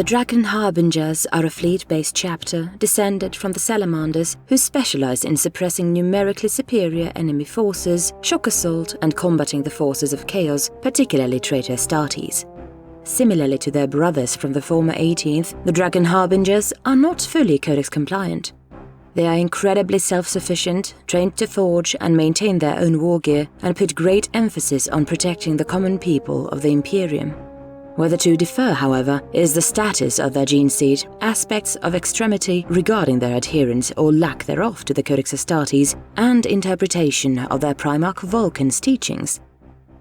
The Drakken Harbingers are a fleet-based chapter descended from the Salamanders who specialize in suppressing numerically superior enemy forces, shock assault, and combating the forces of chaos, particularly traitor Astartes. Similarly to their brothers from the former 18th, the Drakken Harbingers are not fully Codex compliant. They are incredibly self-sufficient, trained to forge and maintain their own war gear, and put great emphasis on protecting the common people of the Imperium. Where the two differ, however, is the status of their gene seed, aspects of extremity regarding their adherence or lack thereof to the Codex Astartes, and interpretation of their Primarch Vulcan's teachings.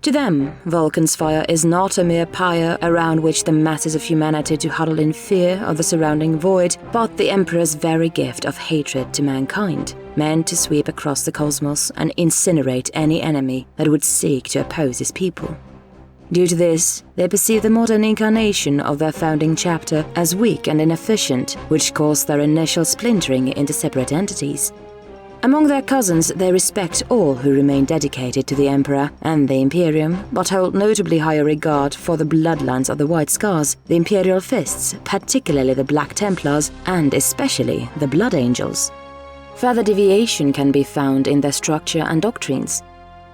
To them, Vulcan's fire is not a mere pyre around which the masses of humanity to huddle in fear of the surrounding void, but the Emperor's very gift of hatred to mankind, meant to sweep across the cosmos and incinerate any enemy that would seek to oppose his people. Due to this, they perceive the modern incarnation of their founding chapter as weak and inefficient, which caused their initial splintering into separate entities. Among their cousins, they respect all who remain dedicated to the Emperor and the Imperium, but hold notably higher regard for the bloodlines of the White Scars, the Imperial Fists, particularly the Black Templars, and especially the Blood Angels. Further deviation can be found in their structure and doctrines.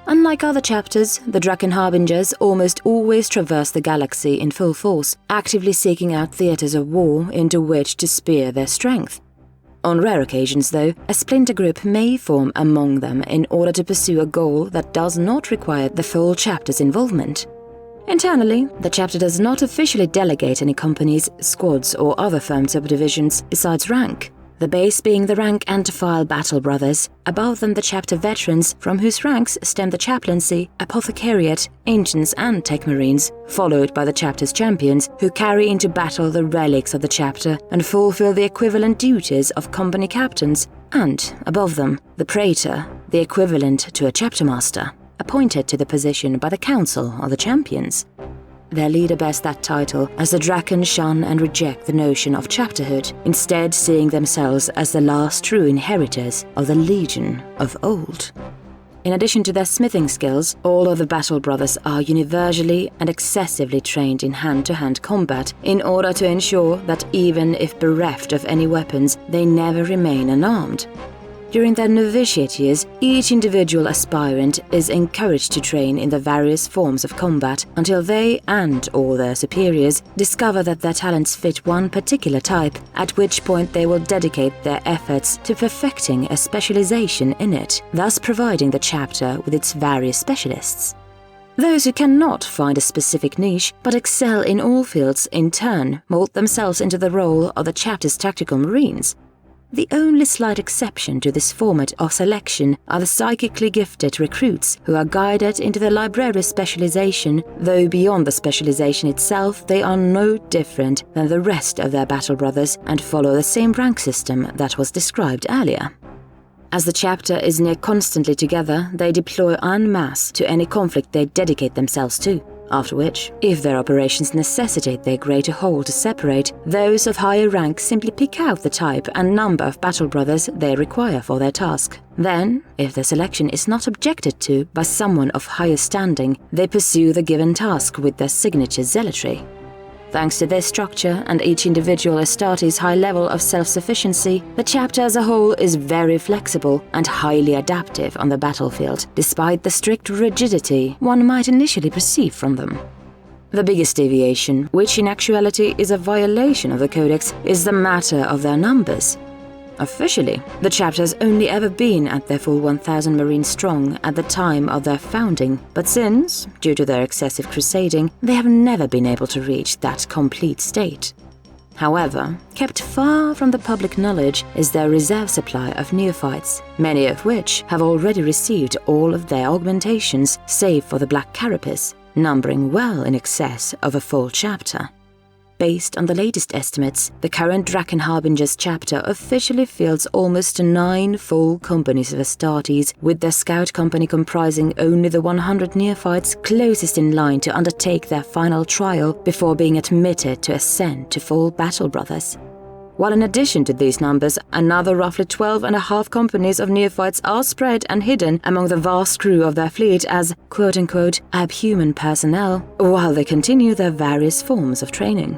Unlike other chapters, the Drakken Harbingers almost always traverse the galaxy in full force, actively seeking out theaters of war into which to spear their strength. On rare occasions, though, a splinter group may form among them in order to pursue a goal that does not require the full chapter's involvement. Internally, the chapter does not officially delegate any companies, squads, or other firm subdivisions besides rank. The base being the rank and file battle brothers, above them the chapter veterans from whose ranks stem the chaplaincy, apothecariate, ancients and tech marines, followed by the chapter's champions who carry into battle the relics of the chapter and fulfill the equivalent duties of company captains, and, above them, the praetor, the equivalent to a chapter master, appointed to the position by the council of the champions. Their leader bears that title as the Drakken shun and reject the notion of chapterhood, instead seeing themselves as the last true inheritors of the Legion of old. In addition to their smithing skills, all of the battle brothers are universally and excessively trained in hand-to-hand combat in order to ensure that even if bereft of any weapons, they never remain unarmed. During their novitiate years, each individual aspirant is encouraged to train in the various forms of combat until they and all their superiors discover that their talents fit one particular type, at which point they will dedicate their efforts to perfecting a specialization in it, thus providing the chapter with its various specialists. Those who cannot find a specific niche but excel in all fields in turn mold themselves into the role of the chapter's tactical marines. The only slight exception to this format of selection are the psychically gifted recruits who are guided into the library specialization, though beyond the specialization itself they are no different than the rest of their battle brothers and follow the same rank system that was described earlier. As the chapter is near constantly together, they deploy en masse to any conflict they dedicate themselves to. After which, if their operations necessitate their greater whole to separate, those of higher rank simply pick out the type and number of battle brothers they require for their task. Then, if their selection is not objected to by someone of higher standing, they pursue the given task with their signature zealotry. Thanks to this structure and each individual Astartes' high level of self-sufficiency, the chapter as a whole is very flexible and highly adaptive on the battlefield, despite the strict rigidity one might initially perceive from them. The biggest deviation, which in actuality is a violation of the Codex, is the matter of their numbers. Officially, the chapter has only ever been at their full 1,000 marines strong at the time of their founding, but since, due to their excessive crusading, they have never been able to reach that complete state. However, kept far from the public knowledge is their reserve supply of neophytes, many of which have already received all of their augmentations save for the Black Carapace, numbering well in excess of a full chapter. Based on the latest estimates, the current Drakken Harbingers chapter officially fields almost 9 full companies of Astartes, with their scout company comprising only the 100 neophytes closest in line to undertake their final trial before being admitted to ascend to full battle brothers. While in addition to these numbers, another roughly 12.5 companies of neophytes are spread and hidden among the vast crew of their fleet as quote-unquote abhuman personnel, while they continue their various forms of training.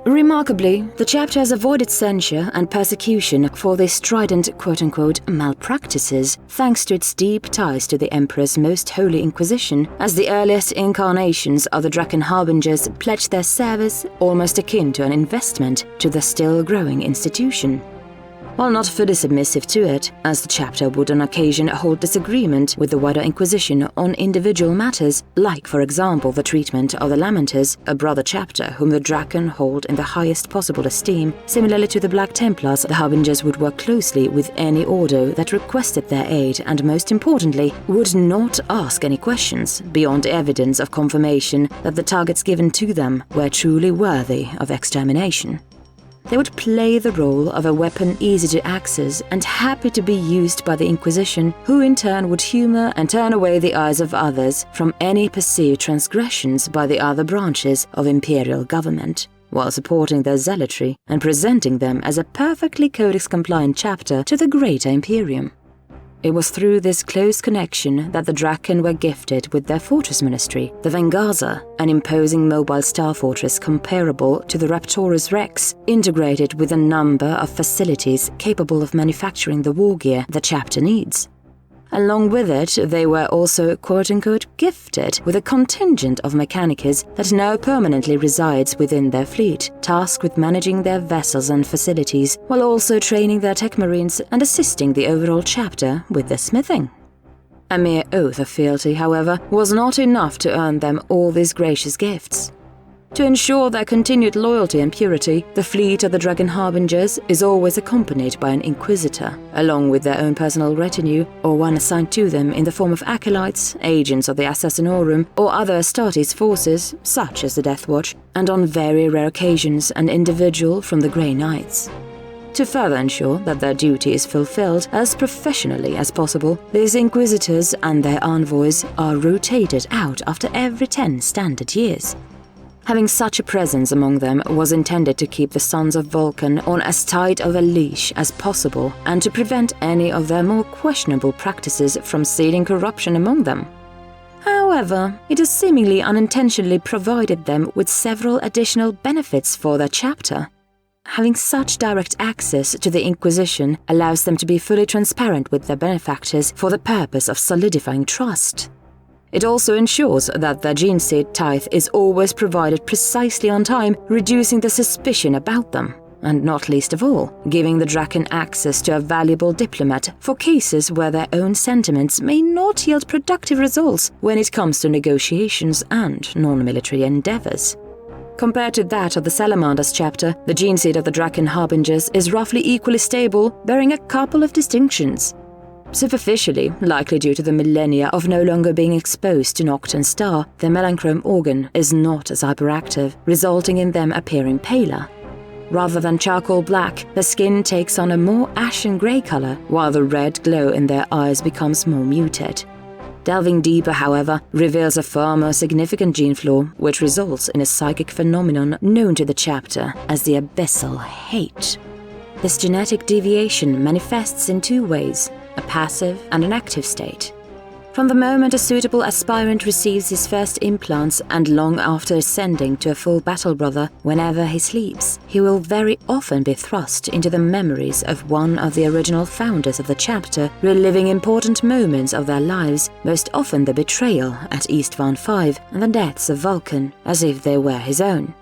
Remarkably, the chapter has avoided censure and persecution for their strident quote-unquote malpractices thanks to its deep ties to the Emperor's most holy Inquisition, as the earliest incarnations of the Drakken Harbingers pledged their service almost akin to an investment to the still-growing institution. While not fully submissive to it, as the chapter would on occasion hold disagreement with the wider Inquisition on individual matters, like for example the treatment of the Lamenters, a brother chapter whom the Drakken hold in the highest possible esteem. Similarly to the Black Templars, the Harbingers would work closely with any order that requested their aid and, most importantly, would not ask any questions beyond evidence of confirmation that the targets given to them were truly worthy of extermination. They would play the role of a weapon easy to access and happy to be used by the Inquisition, who in turn would humor and turn away the eyes of others from any perceived transgressions by the other branches of imperial government, while supporting their zealotry and presenting them as a perfectly codex-compliant chapter to the greater Imperium. It was through this close connection that the Drakken were gifted with their fortress ministry, the Vengaza, an imposing mobile star fortress comparable to the Raptorus Rex, integrated with a number of facilities capable of manufacturing the war gear the chapter needs. Along with it, they were also quote-unquote gifted with a contingent of mechanicus that now permanently resides within their fleet, tasked with managing their vessels and facilities, while also training their tech marines and assisting the overall chapter with their smithing. A mere oath of fealty, however, was not enough to earn them all these gracious gifts. To ensure their continued loyalty and purity, the fleet of the Drakken Harbingers is always accompanied by an Inquisitor, along with their own personal retinue, or one assigned to them in the form of acolytes, agents of the Assassinorum, or other Astartes forces, such as the Death Watch, and on very rare occasions an individual from the Grey Knights. To further ensure that their duty is fulfilled as professionally as possible, these Inquisitors and their envoys are rotated out after every 10 standard years. Having such a presence among them was intended to keep the Sons of Vulcan on as tight of a leash as possible and to prevent any of their more questionable practices from seeding corruption among them. However, it has seemingly unintentionally provided them with several additional benefits for their chapter. Having such direct access to the Inquisition allows them to be fully transparent with their benefactors for the purpose of solidifying trust. It also ensures that their gene seed tithe is always provided precisely on time, reducing the suspicion about them, and not least of all, giving the Drakken access to a valuable diplomat for cases where their own sentiments may not yield productive results when it comes to negotiations and non-military endeavors. Compared to that of the Salamanders chapter, the gene seed of the Drakken Harbingers is roughly equally stable, bearing a couple of distinctions. Superficially, likely due to the millennia of no longer being exposed to Nocturne Star, their melanchrome organ is not as hyperactive, resulting in them appearing paler. Rather than charcoal black, their skin takes on a more ashen grey color, while the red glow in their eyes becomes more muted. Delving deeper, however, reveals a far more significant gene flaw, which results in a psychic phenomenon known to the chapter as the Abyssal Hate. This genetic deviation manifests in two ways: a passive and an active state. From the moment a suitable aspirant receives his first implants and long after ascending to a full battle brother, whenever he sleeps, he will very often be thrust into the memories of one of the original founders of the chapter, reliving important moments of their lives, most often the betrayal at Eastvan 5 and the deaths of Vulcan, as if they were his own.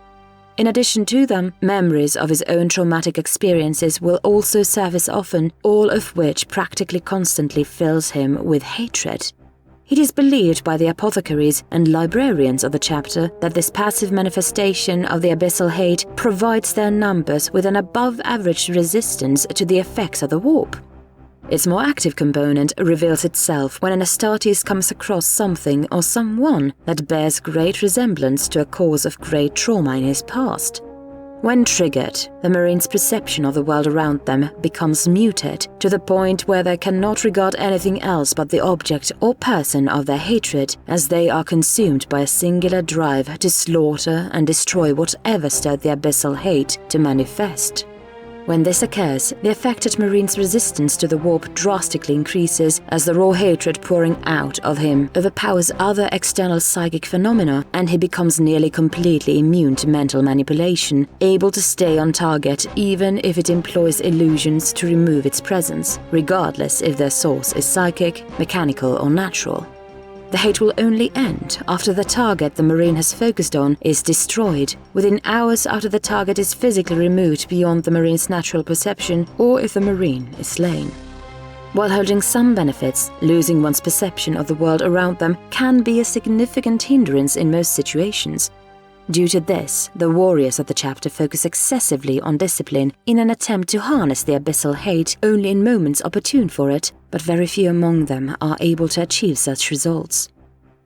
In addition to them, memories of his own traumatic experiences will also surface often, all of which practically constantly fills him with hatred. It is believed by the apothecaries and librarians of the chapter that this passive manifestation of the Abyssal Hate provides their numbers with an above-average resistance to the effects of the warp. Its more active component reveals itself when an Astartes comes across something or someone that bears great resemblance to a cause of great trauma in his past. When triggered, the Marine's perception of the world around them becomes muted to the point where they cannot regard anything else but the object or person of their hatred, as they are consumed by a singular drive to slaughter and destroy whatever stirred the Abyssal Hate to manifest. When this occurs, the affected Marine's resistance to the warp drastically increases as the raw hatred pouring out of him overpowers other external psychic phenomena, and he becomes nearly completely immune to mental manipulation, able to stay on target even if it employs illusions to remove its presence, regardless if their source is psychic, mechanical or natural. The hate will only end after the target the Marine has focused on is destroyed, within hours after the target is physically removed beyond the Marine's natural perception, or if the Marine is slain. While holding some benefits, losing one's perception of the world around them can be a significant hindrance in most situations. Due to this, the warriors of the chapter focus excessively on discipline in an attempt to harness the abyssal hate only in moments opportune for it, but very few among them are able to achieve such results.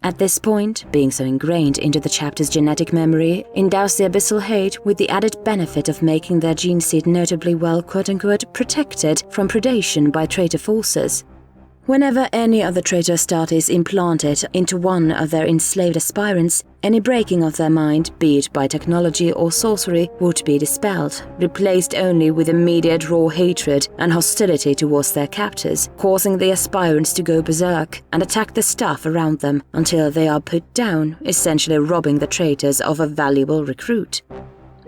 At this point, being so ingrained into the chapter's genetic memory endows the abyssal hate with the added benefit of making their gene seed notably well quote-unquote protected from predation by traitor forces. Whenever any of the traitor start is implanted into one of their enslaved aspirants, any breaking of their mind, be it by technology or sorcery, would be dispelled, replaced only with immediate raw hatred and hostility towards their captors, causing the aspirants to go berserk and attack the staff around them until they are put down, essentially robbing the traitors of a valuable recruit.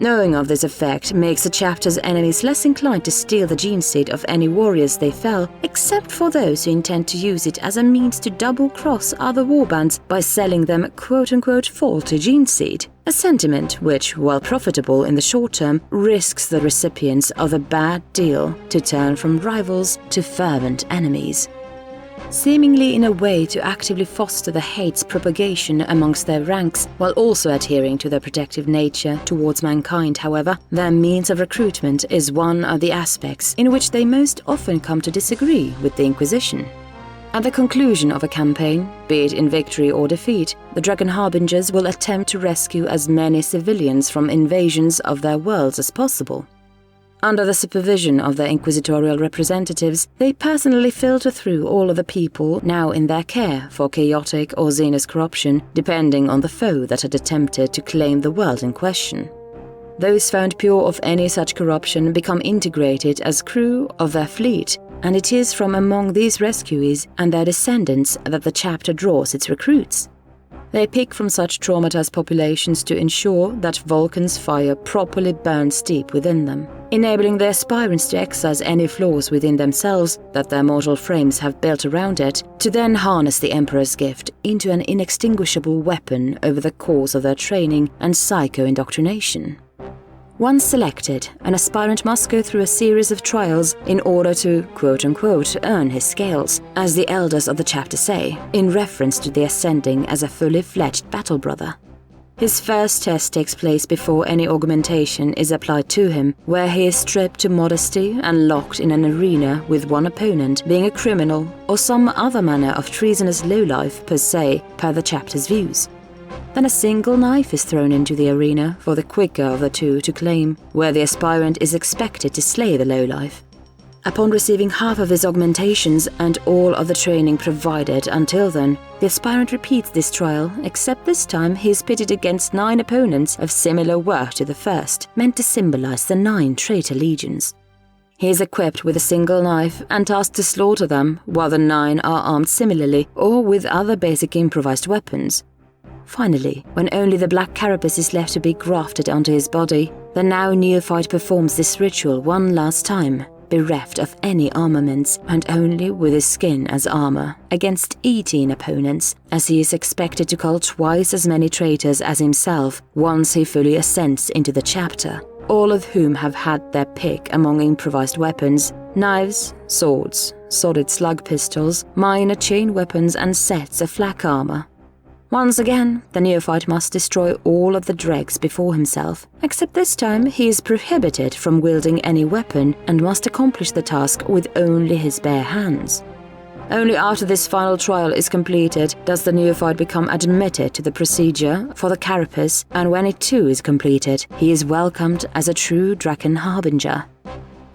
Knowing of this effect makes the chapter's enemies less inclined to steal the gene seed of any warriors they fell, except for those who intend to use it as a means to double-cross other warbands by selling them quote-unquote faulty gene seed, a sentiment which, while profitable in the short term, risks the recipients of a bad deal to turn from rivals to fervent enemies. Seemingly in a way to actively foster the hate's propagation amongst their ranks, while also adhering to their protective nature towards mankind, however, their means of recruitment is one of the aspects in which they most often come to disagree with the Inquisition. At the conclusion of a campaign, be it in victory or defeat, the Drakken Harbingers will attempt to rescue as many civilians from invasions of their worlds as possible. Under the supervision of their Inquisitorial representatives, they personally filter through all of the people now in their care for chaotic or Xenos corruption, depending on the foe that had attempted to claim the world in question. Those found pure of any such corruption become integrated as crew of their fleet, and it is from among these rescuees and their descendants that the chapter draws its recruits. They pick from such traumatized populations to ensure that Vulcan's fire properly burns deep within them, enabling the aspirants to excise any flaws within themselves that their mortal frames have built around it, to then harness the Emperor's gift into an inextinguishable weapon over the course of their training and psycho-indoctrination. Once selected, an aspirant must go through a series of trials in order to, quote-unquote, earn his scales, as the elders of the chapter say, in reference to the ascending as a fully fledged battle brother. His first test takes place before any augmentation is applied to him, where he is stripped to modesty and locked in an arena with one opponent being a criminal or some other manner of treasonous lowlife per se, per the chapter's views. Then a single knife is thrown into the arena for the quicker of the two to claim, where the aspirant is expected to slay the lowlife. Upon receiving half of his augmentations and all of the training provided until then, the aspirant repeats this trial, except this time he is pitted against 9 opponents of similar work to the first, meant to symbolize the 9 traitor legions. He is equipped with a single knife and tasked to slaughter them, while the 9 are armed similarly or with other basic improvised weapons. Finally, when only the black carapace is left to be grafted onto his body, the now neophyte performs this ritual one last time, bereft of any armaments and only with his skin as armor, against 18 opponents, as he is expected to cull twice as many traitors as himself once he fully ascends into the chapter, all of whom have had their pick among improvised weapons, knives, swords, solid slug pistols, minor chain weapons and sets of flak armor. Once again, the neophyte must destroy all of the dregs before himself, except this time he is prohibited from wielding any weapon and must accomplish the task with only his bare hands. Only after this final trial is completed does the neophyte become admitted to the procedure for the carapace, and when it too is completed, he is welcomed as a true Drakken Harbinger.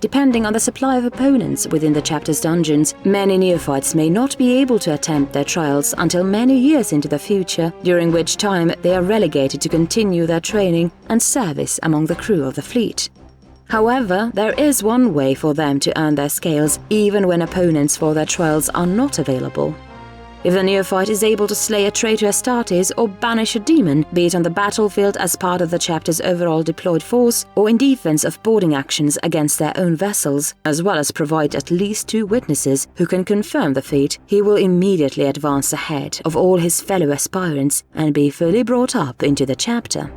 Depending on the supply of opponents within the chapter's dungeons, many neophytes may not be able to attempt their trials until many years into the future, during which time they are relegated to continue their training and service among the crew of the fleet. However, there is one way for them to earn their scales, even when opponents for their trials are not available. If the neophyte is able to slay a traitor Astartes or banish a demon, be it on the battlefield as part of the chapter's overall deployed force, or in defense of boarding actions against their own vessels, as well as provide at least 2 witnesses who can confirm the feat, he will immediately advance ahead of all his fellow aspirants and be fully brought up into the chapter.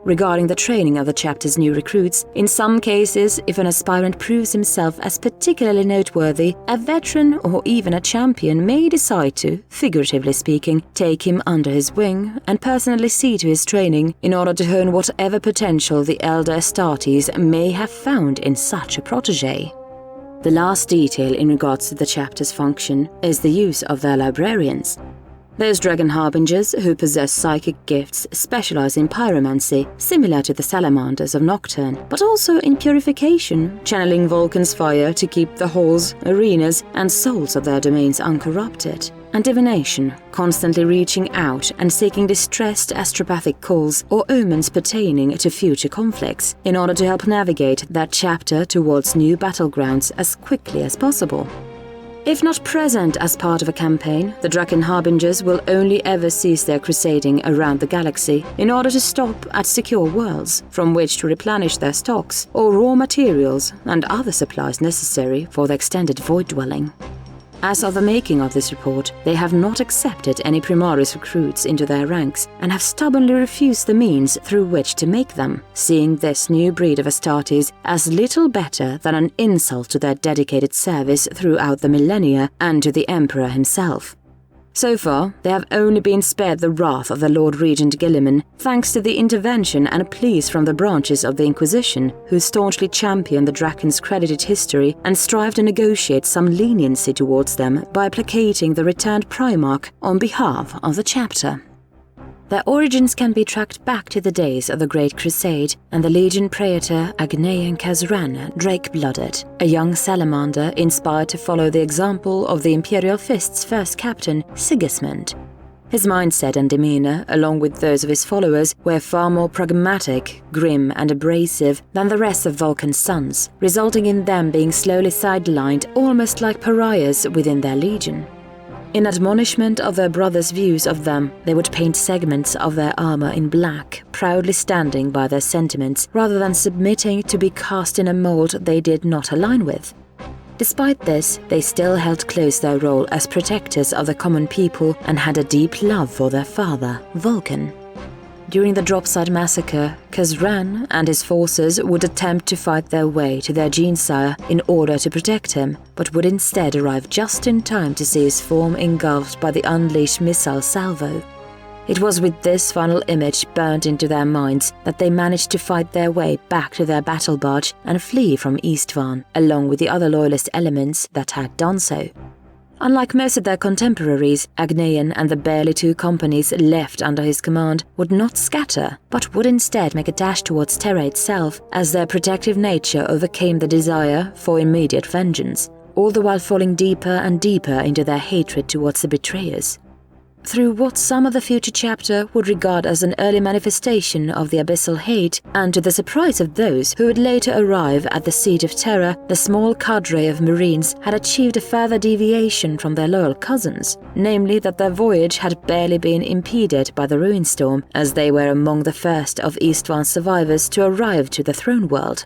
Regarding the training of the chapter's new recruits, in some cases, if an aspirant proves himself as particularly noteworthy, a veteran or even a champion may decide to, figuratively speaking, take him under his wing and personally see to his training in order to hone whatever potential the elder Astartes may have found in such a protege. The last detail in regards to the chapter's function is the use of their librarians. Those Dragon Harbingers who possess psychic gifts specialize in pyromancy, similar to the salamanders of Nocturne, but also in purification, channeling Vulcan's fire to keep the halls, arenas, and souls of their domains uncorrupted, and divination, constantly reaching out and seeking distressed astropathic calls or omens pertaining to future conflicts, in order to help navigate that chapter towards new battlegrounds as quickly as possible. If not present as part of a campaign, the Drakken Harbingers will only ever cease their crusading around the galaxy in order to stop at secure worlds from which to replenish their stocks or raw materials and other supplies necessary for the extended void dwelling. As of the making of this report, they have not accepted any Primaris recruits into their ranks and have stubbornly refused the means through which to make them, seeing this new breed of Astartes as little better than an insult to their dedicated service throughout the millennia and to the Emperor himself. So far, they have only been spared the wrath of the Lord Regent Guilliman, thanks to the intervention and pleas from the branches of the Inquisition, who staunchly champion the Drakken's credited history and strive to negotiate some leniency towards them by placating the returned Primarch on behalf of the chapter. Their origins can be tracked back to the days of the Great Crusade and the Legion Praetor Agnaean Khazran, Drake-blooded, a young salamander inspired to follow the example of the Imperial Fist's first captain, Sigismund. His mindset and demeanor, along with those of his followers, were far more pragmatic, grim and abrasive than the rest of Vulcan's sons, resulting in them being slowly sidelined almost like pariahs within their legion. In admonishment of their brothers' views of them, they would paint segments of their armor in black, proudly standing by their sentiments rather than submitting to be cast in a mold they did not align with. Despite this, they still held close their role as protectors of the common people and had a deep love for their father, Vulcan. During the Dropside massacre, Khazran and his forces would attempt to fight their way to their Genesire in order to protect him, but would instead arrive just in time to see his form engulfed by the unleashed missile salvo. It was with this final image burnt into their minds that they managed to fight their way back to their battle barge and flee from Eastvarn, along with the other loyalist elements that had done so. Unlike most of their contemporaries, Agnaean and the barely 2 companies left under his command would not scatter, but would instead make a dash towards Terra itself, as their protective nature overcame the desire for immediate vengeance, all the while falling deeper and deeper into their hatred towards the betrayers. Through what some of the future chapter would regard as an early manifestation of the Abyssal hate, and to the surprise of those who would later arrive at the seat of Terra, the small cadre of Marines had achieved a further deviation from their loyal cousins, namely that their voyage had barely been impeded by the Ruinstorm, as they were among the first of Eastvarn's survivors to arrive to the Throne World.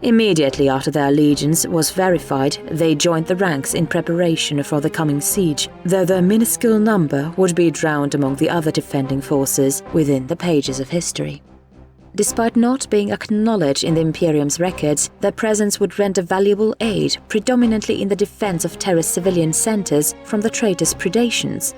Immediately after their allegiance was verified, they joined the ranks in preparation for the coming siege, though their minuscule number would be drowned among the other defending forces within the pages of history. Despite not being acknowledged in the Imperium's records, their presence would render valuable aid, predominantly in the defense of Terra's civilian centers from the traitors' predations.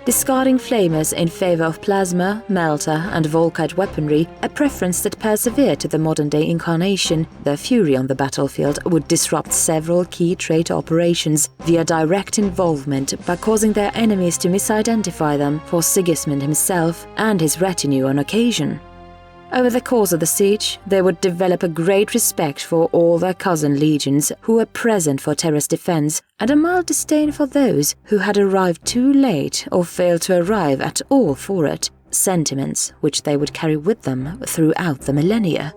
Discarding flamers in favor of plasma, melter, and volkite weaponry, a preference that persevered to the modern-day incarnation, their fury on the battlefield would disrupt several key traitor operations via direct involvement by causing their enemies to misidentify them for Sigismund himself and his retinue on occasion. Over the course of the siege, they would develop a great respect for all their cousin legions who were present for Terra's defense, and a mild disdain for those who had arrived too late or failed to arrive at all for it, sentiments which they would carry with them throughout the millennia.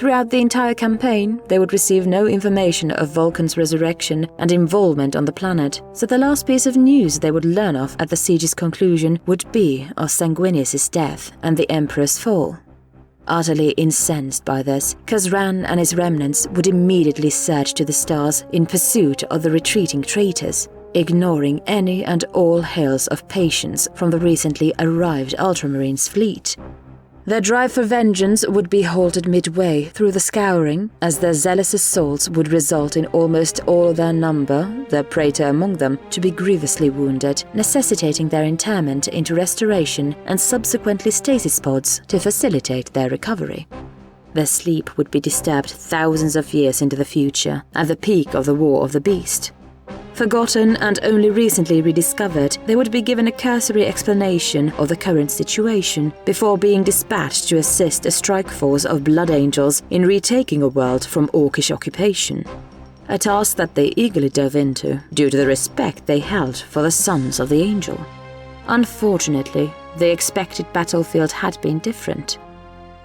Throughout the entire campaign, they would receive no information of Vulcan's resurrection and involvement on the planet, so the last piece of news they would learn of at the siege's conclusion would be of Sanguinius' death and the Emperor's fall. Utterly incensed by this, Khazran and his remnants would immediately surge to the stars in pursuit of the retreating traitors, ignoring any and all hails of patience from the recently arrived Ultramarines' fleet. Their drive for vengeance would be halted midway through the scouring, as their zealous assaults would result in almost all of their number, the praetor among them, to be grievously wounded, necessitating their interment into restoration and subsequently stasis pods to facilitate their recovery. Their sleep would be disturbed thousands of years into the future, at the peak of the War of the Beast. Forgotten and only recently rediscovered, they would be given a cursory explanation of the current situation before being dispatched to assist a strike force of Blood Angels in retaking a world from Orcish occupation. A task that they eagerly dove into due to the respect they held for the Sons of the Angel. Unfortunately, the expected battlefield had been different.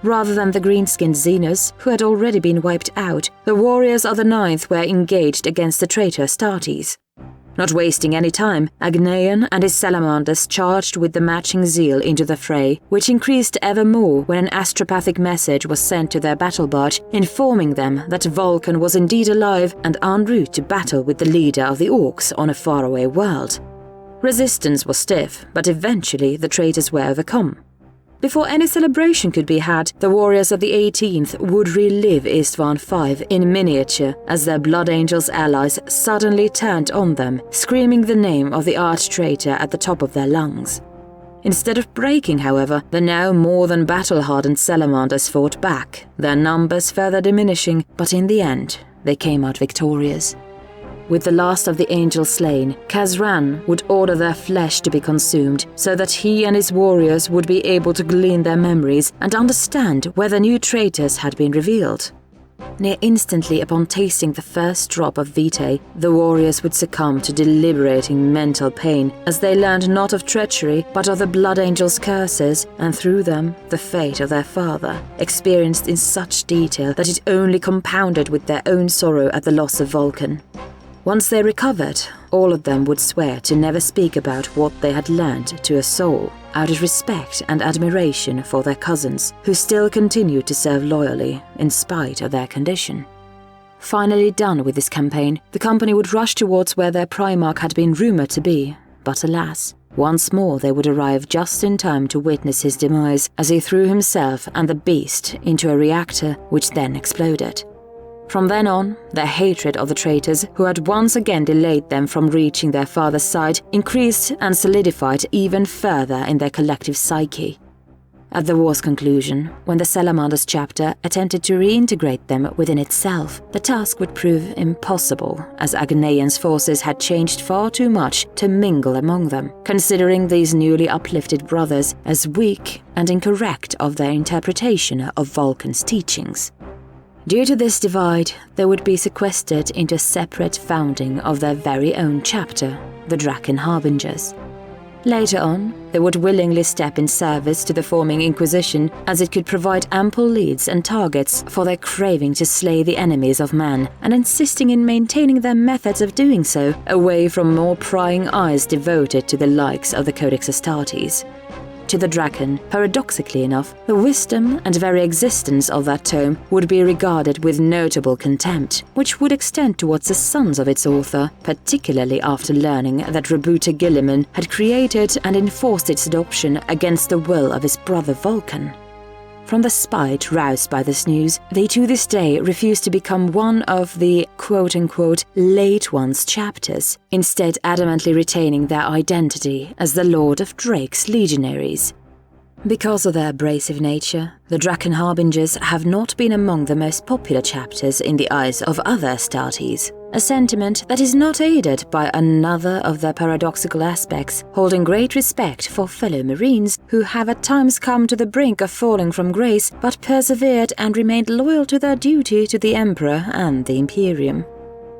Rather than the green-skinned Xenos, who had already been wiped out, the warriors of the Ninth were engaged against the traitor Astartes. Not wasting any time, Agnaeon and his salamanders charged with the matching zeal into the fray, which increased ever more when an astropathic message was sent to their battle barge informing them that Vulcan was indeed alive and en route to battle with the leader of the Orcs on a faraway world. Resistance was stiff, but eventually the traitors were overcome. Before any celebration could be had, the warriors of the 18th would relive Istvan V in miniature as their Blood Angels allies suddenly turned on them, screaming the name of the arch-traitor at the top of their lungs. Instead of breaking, however, the now more than battle-hardened salamanders fought back, their numbers further diminishing, but in the end, they came out victorious. With the last of the angels slain, Khazran would order their flesh to be consumed so that he and his warriors would be able to glean their memories and understand whether new traitors had been revealed. Near instantly upon tasting the first drop of vitae, the warriors would succumb to deliberating mental pain as they learned not of treachery but of the Blood Angels' curses and through them the fate of their father, experienced in such detail that it only compounded with their own sorrow at the loss of Vulcan. Once they recovered, all of them would swear to never speak about what they had learned to a soul, out of respect and admiration for their cousins, who still continued to serve loyally in spite of their condition. Finally done with this campaign, the company would rush towards where their Primarch had been rumored to be, but alas, once more they would arrive just in time to witness his demise as he threw himself and the beast into a reactor which then exploded. From then on, their hatred of the traitors who had once again delayed them from reaching their father's side increased and solidified even further in their collective psyche. At the war's conclusion, when the Salamanders chapter attempted to reintegrate them within itself, the task would prove impossible, as Agnaeon's forces had changed far too much to mingle among them, considering these newly uplifted brothers as weak and incorrect of their interpretation of Vulcan's teachings. Due to this divide, they would be sequestered into a separate founding of their very own chapter, the Drakken Harbingers. Later on, they would willingly step in service to the forming Inquisition, as it could provide ample leads and targets for their craving to slay the enemies of man, and insisting in maintaining their methods of doing so away from more prying eyes devoted to the likes of the Codex Astartes. To the Drakken, paradoxically enough, the wisdom and very existence of that tome would be regarded with notable contempt, which would extend towards the sons of its author, particularly after learning that Rebuta Gilliman had created and enforced its adoption against the will of his brother Vulcan. From the spite roused by this news, they to this day refuse to become one of the quote-unquote late ones chapters, instead adamantly retaining their identity as the Lord of Drake's legionaries. Because of their abrasive nature, the Drakken Harbingers have not been among the most popular chapters in the eyes of other Astartes, a sentiment that is not aided by another of their paradoxical aspects, holding great respect for fellow Marines who have at times come to the brink of falling from grace but persevered and remained loyal to their duty to the Emperor and the Imperium.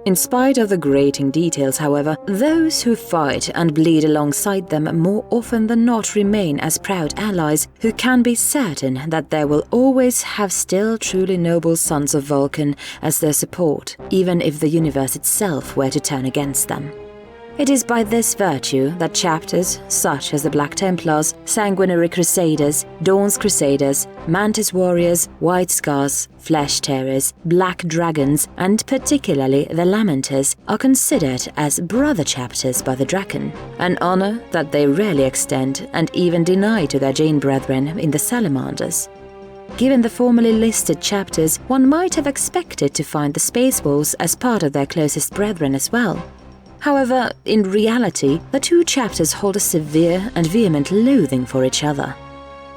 In spite of the grating details, however, those who fight and bleed alongside them more often than not remain as proud allies who can be certain that they will always have still truly noble sons of Vulcan as their support, even if the universe itself were to turn against them. It is by this virtue that chapters such as the Black Templars, Sanguinary Crusaders, Dawn's Crusaders, Mantis Warriors, White Scars, Flesh Tearers, Black Dragons, and particularly the Lamenters are considered as brother chapters by the Drakken, an honor that they rarely extend and even deny to their Jane brethren in the Salamanders. Given the formally listed chapters, one might have expected to find the Space Wolves as part of their closest brethren as well. However, in reality, the two chapters hold a severe and vehement loathing for each other.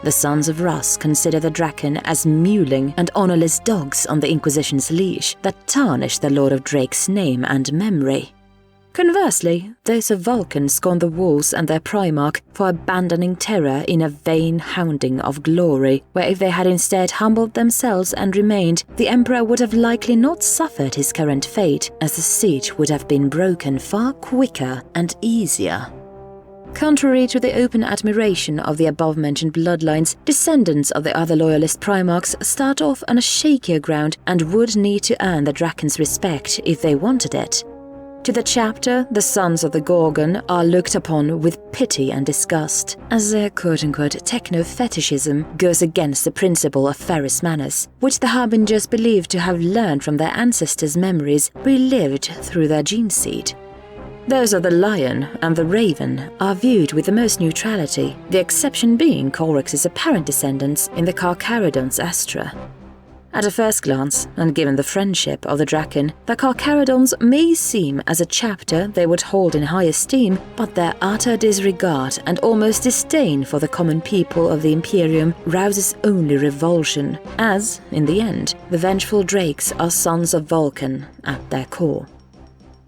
The Sons of Russ consider the Drakken as mewling and honorless dogs on the Inquisition's leash that tarnish the Lord of Drake's name and memory. Conversely, those of Vulcan scorn the wolves and their Primarch for abandoning terror in a vain hounding of glory, where if they had instead humbled themselves and remained, the Emperor would have likely not suffered his current fate, as the siege would have been broken far quicker and easier. Contrary to the open admiration of the above-mentioned bloodlines, descendants of the other loyalist Primarchs start off on a shakier ground and would need to earn the Drakken's respect if they wanted it. To the chapter, the Sons of the Gorgon are looked upon with pity and disgust, as their quote-unquote techno-fetishism goes against the principle of Ferris manners, which the Harbingers believe to have learned from their ancestors' memories relived through their gene seed. Those of the Lion and the Raven are viewed with the most neutrality, the exception being Corex's apparent descendants in the Carcharodon's Astra. At a first glance, and given the friendship of the Drakken, the Carcharodons may seem as a chapter they would hold in high esteem, but their utter disregard and almost disdain for the common people of the Imperium rouses only revulsion, as, in the end, the vengeful Drakes are sons of Vulcan at their core.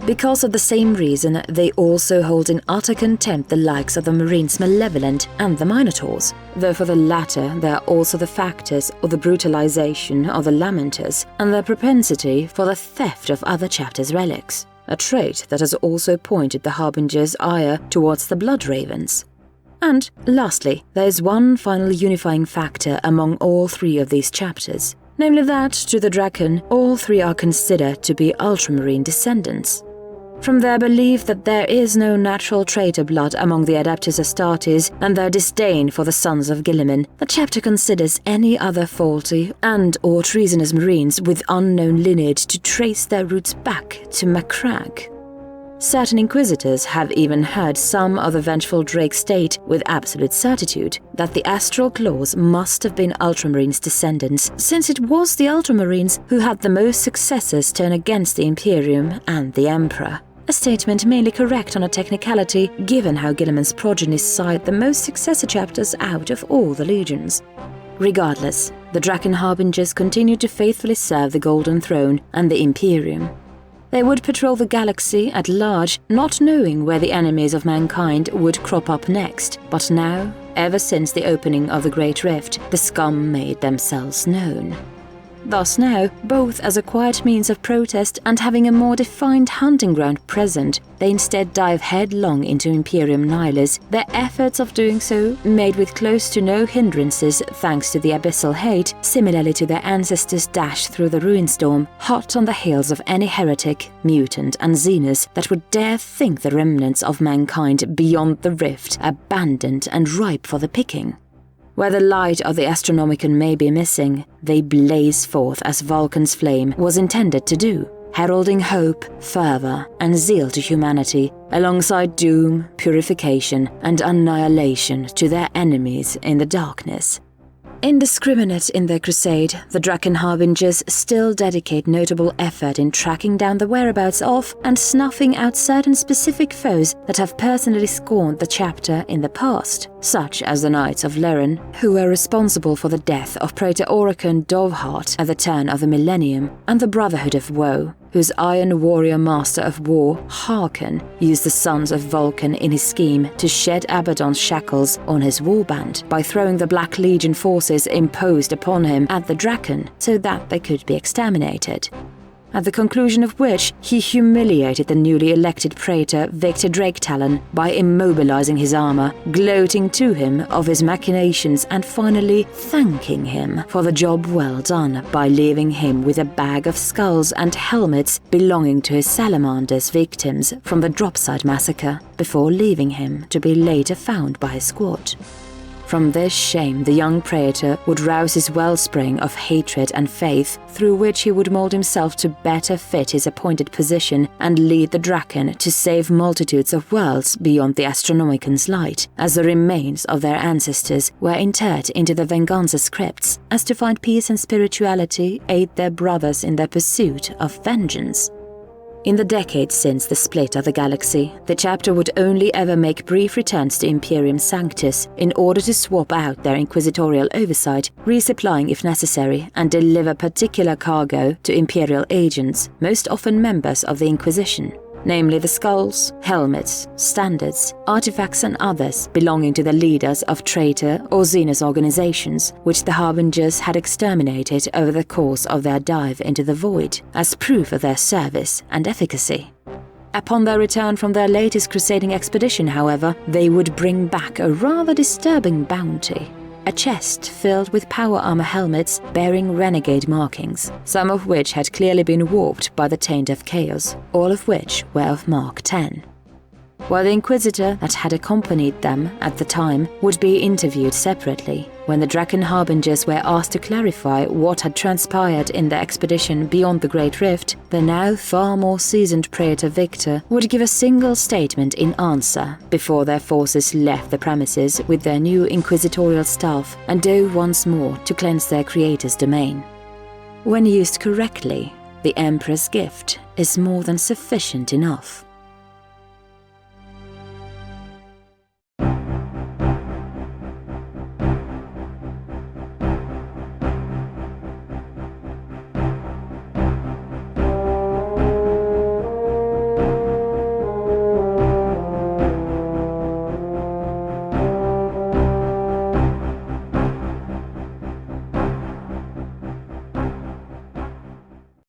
Because of the same reason, they also hold in utter contempt the likes of the Marines Malevolent and the Minotaurs, though for the latter there are also the factors of the brutalization of the Lamenters and their propensity for the theft of other chapters' relics, a trait that has also pointed the Harbinger's ire towards the Blood Ravens. And, lastly, there is one final unifying factor among all three of these chapters, namely that, to the Drakken, all three are considered to be Ultramarine descendants. From their belief that there is no natural traitor blood among the Adeptus Astartes and their disdain for the Sons of Guilliman, the chapter considers any other faulty and or treasonous Marines with unknown lineage to trace their roots back to Macragge. Certain Inquisitors have even heard some of the vengeful Drake state with absolute certitude that the Astral Claws must have been Ultramarines' descendants, since it was the Ultramarines who had the most successes turn against the Imperium and the Emperor. A statement mainly correct on a technicality, given how Guilliman's progeny side the most successor chapters out of all the legions. Regardless, the Drakken Harbingers continued to faithfully serve the Golden Throne and the Imperium. They would patrol the galaxy at large, not knowing where the enemies of mankind would crop up next, but now, ever since the opening of the Great Rift, the scum made themselves known. Thus now, both as a quiet means of protest and having a more defined hunting ground present, they instead dive headlong into Imperium Nihilus, their efforts of doing so made with close to no hindrances thanks to the Abyssal hate, similarly to their ancestors' dash through the Ruinstorm, hot on the heels of any heretic, mutant and Xenus that would dare think the remnants of mankind beyond the rift abandoned and ripe for the picking. Where the light of the Astronomicon may be missing, they blaze forth as Vulcan's flame was intended to do, heralding hope, fervor, and zeal to humanity, alongside doom, purification, and annihilation to their enemies in the darkness. Indiscriminate in their crusade, the Drakken Harbingers still dedicate notable effort in tracking down the whereabouts of and snuffing out certain specific foes that have personally scorned the chapter in the past, such as the Knights of Leren, who were responsible for the death of Praetor Oricon Dovheart at the turn of the millennium, and the Brotherhood of Woe, whose Iron Warrior Master of War, Harkon, used the Sons of Vulcan in his scheme to shed Abaddon's shackles on his warband by throwing the Black Legion forces imposed upon him at the Drakken so that they could be exterminated. at the conclusion of which he humiliated the newly elected praetor Victor Draketalon by immobilizing his armor, gloating to him of his machinations and finally thanking him for the job well done by leaving him with a bag of skulls and helmets belonging to his salamanders victims from the Dropside massacre, before leaving him to be later found by his squad. From this shame, the young praetor would rouse his wellspring of hatred and faith, through which he would mold himself to better fit his appointed position and lead the Drakken to save multitudes of worlds beyond the Astronomican's light, as the remains of their ancestors were interred into the Venganza scripts, as to find peace and spirituality aid their brothers in their pursuit of vengeance. In the decades since the split of the galaxy, the chapter would only ever make brief returns to Imperium Sanctus in order to swap out their inquisitorial oversight, resupplying if necessary, and deliver particular cargo to Imperial agents, most often members of the Inquisition, namely the skulls, helmets, standards, artifacts and others belonging to the leaders of traitor or Xenos organizations, which the Harbingers had exterminated over the course of their dive into the void, as proof of their service and efficacy. Upon their return from their latest crusading expedition, however, they would bring back a rather disturbing bounty. A chest filled with power armor helmets bearing renegade markings, some of which had clearly been warped by the taint of chaos, all of which were of Mark 10. While the Inquisitor that had accompanied them at the time would be interviewed separately, when the Drakken Harbingers were asked to clarify what had transpired in the expedition beyond the Great Rift, the now far more seasoned Praetor Victor would give a single statement in answer before their forces left the premises with their new inquisitorial staff and dove once more to cleanse their creator's domain. When used correctly, the Emperor's gift is more than sufficient enough.